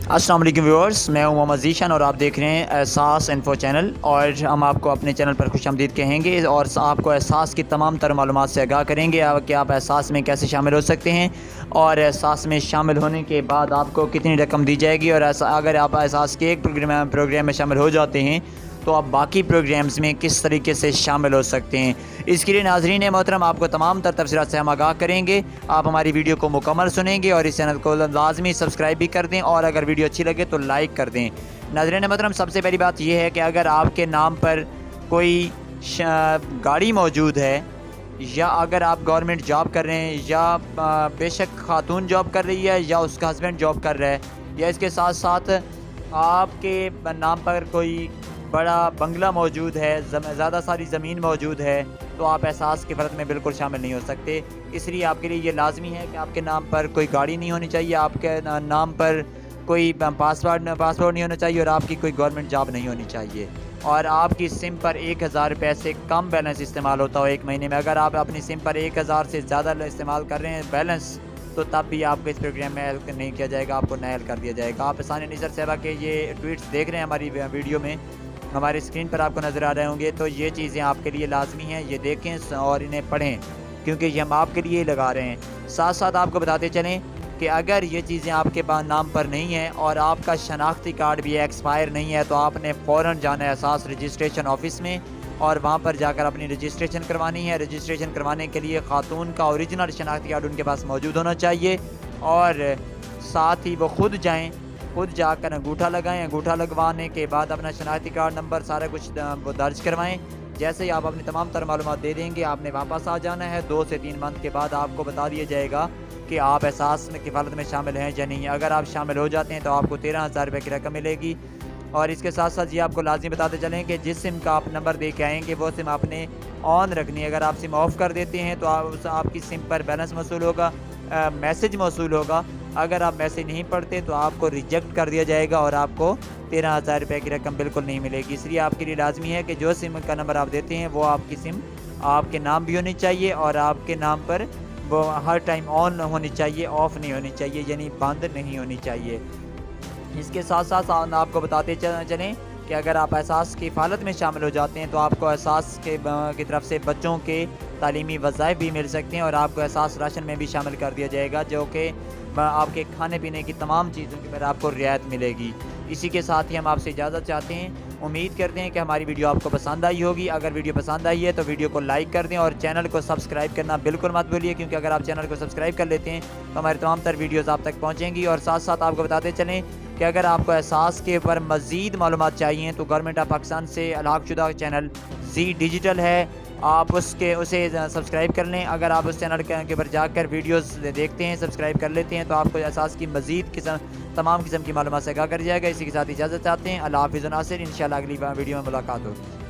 السلام علیکم ویورز، میں ہوں محمد ذیشان اور آپ دیکھ رہے ہیں احساس انفو چینل، اور ہم آپ کو اپنے چینل پر خوش آمدید کہیں گے اور آپ کو احساس کی تمام تر معلومات سے آگاہ کریں گے کہ آپ احساس میں کیسے شامل ہو سکتے ہیں اور احساس میں شامل ہونے کے بعد آپ کو کتنی رقم دی جائے گی، اور اگر آپ احساس کے ایک پروگرام میں شامل ہو جاتے ہیں تو آپ باقی پروگرامز میں کس طریقے سے شامل ہو سکتے ہیں۔ اس کے لیے ناظرین محترم آپ کو تمام تر تفصیلات سے ہم آگاہ کریں گے۔ آپ ہماری ویڈیو کو مکمل سنیں گے اور اس چینل کو لازمی سبسکرائب بھی کر دیں، اور اگر ویڈیو اچھی لگے تو لائک کر دیں۔ ناظرین محترم، سب سے پہلی بات یہ ہے کہ اگر آپ کے نام پر کوئی گاڑی موجود ہے، یا اگر آپ گورنمنٹ جاب کر رہے ہیں، یا بے شک خاتون جاب کر رہی ہے یا اس کا ہسبینڈ جاب کر رہا ہے، یا اس کے ساتھ ساتھ آپ کے نام پر کوئی بڑا بنگلہ موجود ہے، زیادہ ساری زمین موجود ہے، تو آپ احساس کی فرد میں بالکل شامل نہیں ہو سکتے۔ اس لیے آپ کے لیے یہ لازمی ہے کہ آپ کے نام پر کوئی گاڑی نہیں ہونی چاہیے، آپ کے نام پر کوئی پاسپورٹ نہیں ہونا چاہیے، اور آپ کی کوئی گورنمنٹ جاب نہیں ہونی چاہیے، اور آپ کی سم پر 1000 روپے سے کم بیلنس استعمال ہوتا ہو ایک مہینے میں۔ اگر آپ اپنی سم پر 1000 سے زیادہ استعمال کر رہے ہیں بیلنس، تو تب بھی آپ کو اس پروگرام میں ایڈ نہیں کیا جائے گا، آپ کو نہ ایڈ کر دیا جائے گا۔ آپ ثانیہ نثار صاحبہ کے یہ ٹویٹس دیکھ رہے ہیں ہماری ویڈیو میں، ہمارے اسکرین پر آپ کو نظر آ رہے ہوں گے، تو یہ چیزیں آپ کے لیے لازمی ہیں، یہ دیکھیں اور انہیں پڑھیں، کیونکہ یہ ہم آپ کے لیے لگا رہے ہیں۔ ساتھ ساتھ آپ کو بتاتے چلیں کہ اگر یہ چیزیں آپ کے نام پر نہیں ہیں اور آپ کا شناختی کارڈ بھی ایکسپائر نہیں ہے، تو آپ نے فوراً جانا ہے احساس رجسٹریشن آفس میں، اور وہاں پر جا کر اپنی رجسٹریشن کروانی ہے۔ رجسٹریشن کروانے کے لیے خاتون کا اوریجنل شناختی کارڈ ان کے پاس موجود ہونا چاہیے، اور ساتھ ہی وہ خود جا کر انگوٹھا لگائیں۔ انگوٹھا لگوانے کے بعد اپنا شناختی کارڈ نمبر سارا کچھ درج کروائیں۔ جیسے ہی آپ اپنی تمام تر معلومات دے دیں گے، آپ نے واپس آ جانا ہے۔ 2 سے 3 منتھ کے بعد آپ کو بتا دیا جائے گا کہ آپ احساس میں کفالت میں شامل ہیں یا نہیں۔ اگر آپ شامل ہو جاتے ہیں تو آپ کو 13,000 روپے کی رقم ملے گی۔ اور اس کے ساتھ ساتھ یہ آپ کو لازمی بتاتے چلیں کہ جس سم کا آپ نمبر دے کے آئیں گے وہ سم آپ نے آن رکھنی ہے۔ اگر آپ سم آف کر دیتے ہیں تو آپ کی سم پر بیلنس موصول ہوگا، میسج موصول ہوگا۔ اگر آپ میسج نہیں پڑھتے تو آپ کو ریجیکٹ کر دیا جائے گا اور آپ کو 13,000 روپے کی رقم بالکل نہیں ملے گی۔ اس لیے آپ کے لیے لازمی ہے کہ جو سم کا نمبر آپ دیتے ہیں وہ آپ کی سم آپ کے نام بھی ہونی چاہیے، اور آپ کے نام پر وہ ہر ٹائم آن ہونی چاہیے، آف نہیں ہونی چاہیے، یعنی بند نہیں ہونی چاہیے۔ اس کے ساتھ ساتھ آپ کو بتاتے چلیں کہ اگر آپ احساس کی حفاظت میں شامل ہو جاتے ہیں تو آپ کو احساس کی طرف سے بچوں کے تعلیمی وظائف بھی مل سکتے ہیں، اور آپ کو احساس راشن میں بھی شامل کر دیا جائے گا، جو کہ آپ کے کھانے پینے کی تمام چیزوں کے پر آپ کو رعایت ملے گی۔ اسی کے ساتھ ہی ہم آپ سے اجازت چاہتے ہیں۔ امید کرتے ہیں کہ ہماری ویڈیو آپ کو پسند آئی ہوگی۔ اگر ویڈیو پسند آئی ہے تو ویڈیو کو لائک کر دیں، اور چینل کو سبسکرائب کرنا بالکل مت بھولیے، کیونکہ اگر آپ چینل کو سبسکرائب کر لیتے ہیں تو ہماری تمام تر ویڈیوز آپ تک پہنچیں گی۔ اور ساتھ ساتھ آپ کو بتاتے چلیں کہ اگر آپ کو احساس کے اوپر مزید معلومات چاہیے تو گورنمنٹ آف پاکستان سے الاٹ شدہ چینل زی ڈیجیٹل ہے، آپ اسے سبسکرائب کر لیں۔ اگر آپ اس چینل کے اوپر جا کر ویڈیوز دیکھتے ہیں، سبسکرائب کر لیتے ہیں، تو آپ کو احساس کی مزید تمام قسم کی معلومات سے آگاہ کر جائے گا۔ اسی کے ساتھ اجازت چاہتے ہیں۔ اللہ حافظ و ناصر، انشاءاللہ اگلی ویڈیو میں ملاقات ہوگی۔